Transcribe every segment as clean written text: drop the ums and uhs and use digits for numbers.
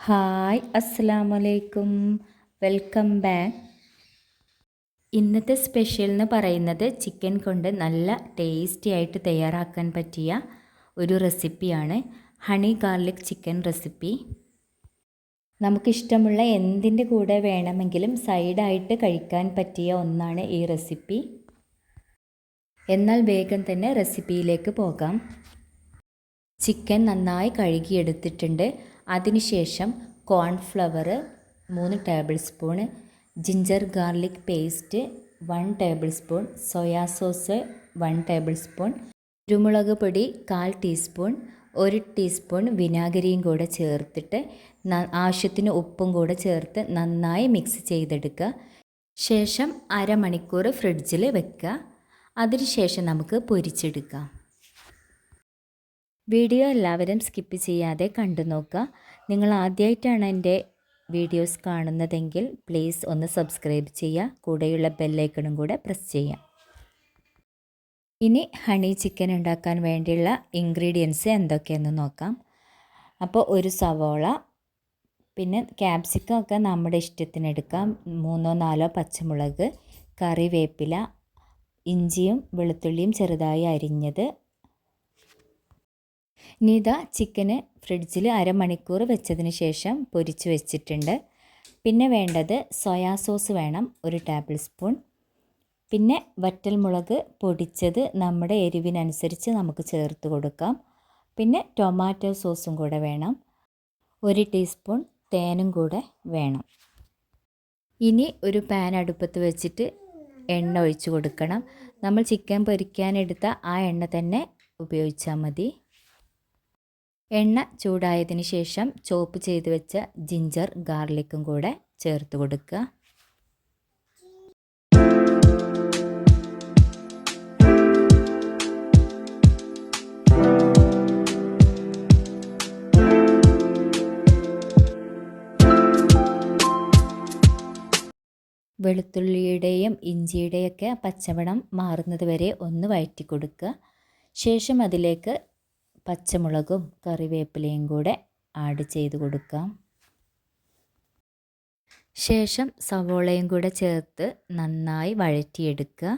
Hi അസ്സലാമലൈക്കും, welcome back. ഇന്നത്തെ special എന്ന് പറയുന്നത് ചിക്കൻ കൊണ്ട് നല്ല ടേസ്റ്റി ആയിട്ട് തയ്യാറാക്കാൻ പറ്റിയ ഒരു റെസിപ്പിയാണ് ഹണി ഗാർലിക് ചിക്കൻ റെസിപ്പി. നമുക്കിഷ്ടമുള്ള എന്തിൻ്റെ കൂടെ വേണമെങ്കിലും സൈഡായിട്ട് കഴിക്കാൻ പറ്റിയ ഒന്നാണ് ഈ റെസിപ്പി. എന്നാൽ വേഗം തന്നെ റെസിപ്പിയിലേക്ക് പോകാം. ചിക്കൻ നന്നായി കഴുകിയെടുത്തിട്ടുണ്ട്. അതിനുശേഷം cornflour 3 table spoon, ginger garlic paste 1 table spoon, soya sauce 1 table spoon, കുരുമുളക് പൊടി 1/4 ടീസ്പൂൺ, 1 ടീസ്പൂൺ വിനാഗിരിയും കൂടെ ചേർത്തിട്ട് ആവശ്യത്തിന് ഉപ്പും കൂടെ ചേർത്ത് നന്നായി മിക്സ് ചെയ്തെടുക്കുക. ശേഷം അരമണിക്കൂർ ഫ്രിഡ്ജിൽ വെക്കുക. അതിനുശേഷം നമുക്ക് പൊരിച്ചെടുക്കാം. വീഡിയോ എല്ലാവരും സ്കിപ്പ് ചെയ്യാതെ കണ്ടു നോക്കുക. നിങ്ങൾ ആദ്യമായിട്ടാണ് എൻ്റെ വീഡിയോസ് കാണുന്നതെങ്കിൽ പ്ലീസ് ഒന്ന് സബ്സ്ക്രൈബ് ചെയ്യുക. കൂടെയുള്ള ബെല്ലൈക്കണും കൂടെ പ്രസ് ചെയ്യാം. ഇനി ഹണി ചിക്കൻ ഉണ്ടാക്കാൻ വേണ്ടിയുള്ള ഇൻഗ്രീഡിയൻസ് എന്തൊക്കെയെന്ന് നോക്കാം. അപ്പോൾ ഒരു സവോള, പിന്നെ ക്യാപ്സിക്കം ഒക്കെ നമ്മുടെ ഇഷ്ടത്തിന് എടുക്കാം. 3-4 പച്ചമുളക്, കറിവേപ്പില, ഇഞ്ചിയും വെളുത്തുള്ളിയും ചെറുതായി അരിഞ്ഞത്. ഇനി ഇതാ ചിക്കന് ഫ്രിഡ്ജിൽ അരമണിക്കൂർ വെച്ചതിന് ശേഷം പൊരിച്ച് വെച്ചിട്ടുണ്ട്. പിന്നെ വേണ്ടത് സോയാ സോസ് വേണം 1 ടേബിൾ സ്പൂൺ. പിന്നെ വറ്റൽമുളക് പൊടിച്ചത് നമ്മുടെ എരിവിനനുസരിച്ച് നമുക്ക് ചേർത്ത് കൊടുക്കാം. പിന്നെ ടൊമാറ്റോ സോസും കൂടെ വേണം. 1 ടീസ്പൂൺ തേനും കൂടെ വേണം. ഇനി ഒരു പാൻ അടുപ്പത്ത് വെച്ചിട്ട് എണ്ണ ഒഴിച്ച് കൊടുക്കണം. നമ്മൾ ചിക്കൻ പൊരിക്കാനെടുത്ത ആ എണ്ണ തന്നെ ഉപയോഗിച്ചാൽ മതി. എണ്ണ ചൂടായതിന് ശേഷം ചോപ്പ് ചെയ്ത് വെച്ച ജിഞ്ചർ ഗാർലിക്കും കൂടെ ചേർത്ത് കൊടുക്കുക. വെളുത്തുള്ളിയുടെയും ഇഞ്ചിയുടെയൊക്കെ പച്ചമണം മാറുന്നത് വരെ ഒന്ന് വഴറ്റി കൊടുക്കുക. ശേഷം അതിലേക്ക് പച്ചമുളകും കറിവേപ്പിലയും കൂടെ ആഡ് ചെയ്ത് കൊടുക്കാം. ശേഷം സവോളയും കൂടെ ചേർത്ത് നന്നായി വഴറ്റിയെടുക്കുക.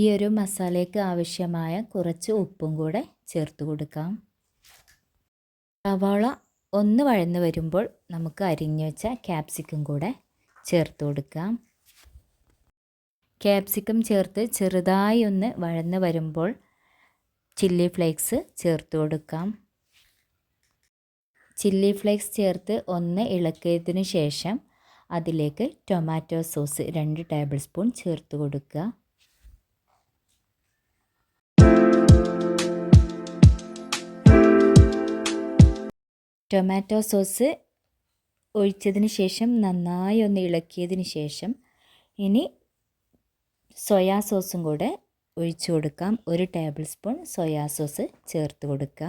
ഈ ഒരു മസാലയ്ക്ക് ആവശ്യമായ കുറച്ച് ഉപ്പും കൂടെ ചേർത്ത് കൊടുക്കാം. സവോള ഒന്ന് വഴന്ന് വരുമ്പോൾ നമുക്ക് അരിഞ്ഞു വെച്ച ക്യാപ്സിക്കം കൂടെ ചേർത്ത് കൊടുക്കാം. ക്യാപ്സിക്കം ചേർത്ത് ചെറുതായി ഒന്ന് വഴന്ന് വരുമ്പോൾ ചില്ലി ഫ്ലേക്സ് ചേർത്ത് കൊടുക്കാം. ചില്ലി ഫ്ലേക്സ് ചേർത്ത് ഒന്ന് ഇളക്കിയതിന് ശേഷം അതിലേക്ക് ടൊമാറ്റോ സോസ് 2 ടേബിൾ സ്പൂൺ ചേർത്ത് കൊടുക്കുക. ടൊമാറ്റോ സോസ് ഒഴിച്ചതിന് ശേഷം നന്നായി ഒന്ന് ഇളക്കിയതിന് ശേഷം ഇനി സോയാ സോസും കൂടെ ഒഴിച്ചു കൊടുക്കാം. 1 ടേബിൾ സ്പൂൺ സോയാ സോസ് ചേർത്ത് കൊടുക്കുക.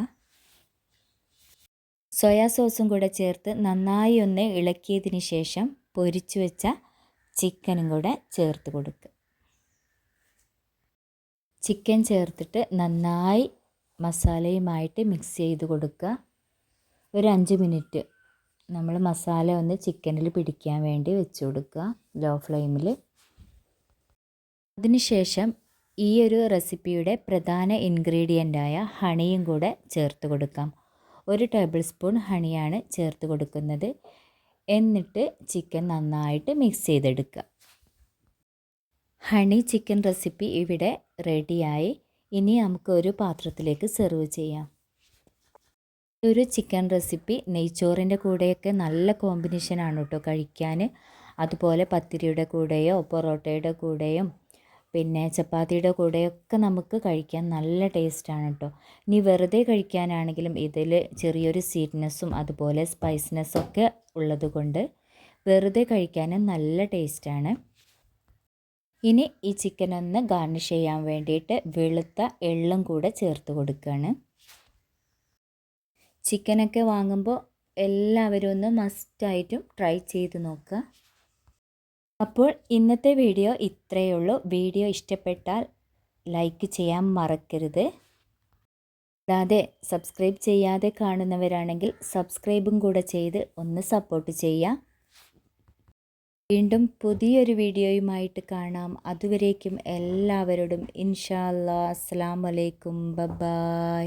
സോയാ സോസും കൂടെ ചേർത്ത് നന്നായി ഒന്ന് ഇളക്കിയതിന് ശേഷം പൊരിച്ചു വെച്ച ചിക്കനും കൂടെ ചേർത്ത് കൊടുക്കുക. ചിക്കൻ ചേർത്തിട്ട് നന്നായി മസാലയുമായിട്ട് മിക്സ് ചെയ്ത് കൊടുക്കുക. ഒരു 5 മിനിറ്റ് നമ്മൾ മസാല ഒന്ന് ചിക്കനിൽ പിടിക്കാൻ വേണ്ടി വെച്ച് കൊടുക്കുക ലോ ഫ്ലെയിമിൽ. അതിനുശേഷം ഈ ഒരു റെസിപ്പിയുടെ പ്രധാന ഇൻഗ്രീഡിയൻ്റായ ഹണിയും കൂടെ ചേർത്ത് കൊടുക്കാം. 1 ടേബിൾ സ്പൂൺ ഹണിയാണ് ചേർത്ത് കൊടുക്കുന്നത്. എന്നിട്ട് ചിക്കൻ നന്നായിട്ട് മിക്സ് ചെയ്തെടുക്കുക. ഹണി ചിക്കൻ റെസിപ്പി ഇവിടെ റെഡിയായി. ഇനി നമുക്ക് ഒരു പാത്രത്തിലേക്ക് സെർവ് ചെയ്യാം. ഒരു ചിക്കൻ റെസിപ്പി നെയ്ച്ചോറിൻ്റെ കൂടെയൊക്കെ നല്ല കോമ്പിനേഷനാണ് കേട്ടോ കഴിക്കാൻ. അതുപോലെ പത്തിരിയുടെ കൂടെയോ പൊറോട്ടയുടെ കൂടെയും പിന്നെ ചപ്പാത്തിയുടെ കൂടെയൊക്കെ നമുക്ക് കഴിക്കാൻ നല്ല ടേസ്റ്റാണ് കേട്ടോ. ഇനി വെറുതെ കഴിക്കാനാണെങ്കിലും ഇതിൽ ചെറിയൊരു സ്വീറ്റ്നെസ്സും അതുപോലെ സ്പൈസിനെസ്സൊക്കെ ഉള്ളത് കൊണ്ട് വെറുതെ കഴിക്കാനും നല്ല ടേസ്റ്റാണ്. ഇനി ഈ ചിക്കൻ ഒന്ന് ഗാർണിഷ് ചെയ്യാൻ വേണ്ടിയിട്ട് വെളുത്ത എള്ളും കൂടെ ചേർത്ത് കൊടുക്കുകയാണ്. ചിക്കനൊക്കെ വാങ്ങുമ്പോൾ എല്ലാവരും ഒന്ന് മസ്റ്റായിട്ടും ട്രൈ ചെയ്ത് നോക്കുക. അപ്പോൾ ഇന്നത്തെ വീഡിയോ ഇത്രയേ ഉള്ളൂ. വീഡിയോ ഇഷ്ടപ്പെട്ടാൽ ലൈക്ക് ചെയ്യാൻ മറക്കരുത്. കൂടാതെ സബ്സ്ക്രൈബ് ചെയ്യാതെ കാണുന്നവരാണെങ്കിൽ സബ്സ്ക്രൈബും കൂടെ ചെയ്ത് ഒന്ന് സപ്പോർട്ട് ചെയ്യുക. വീണ്ടും പുതിയൊരു വീഡിയോയുമായിട്ട് കാണാം. അതുവരേക്കും എല്ലാവരോടും ഇൻഷാ അല്ലാ അസ്സലാമു അലൈക്കും. ബൈ.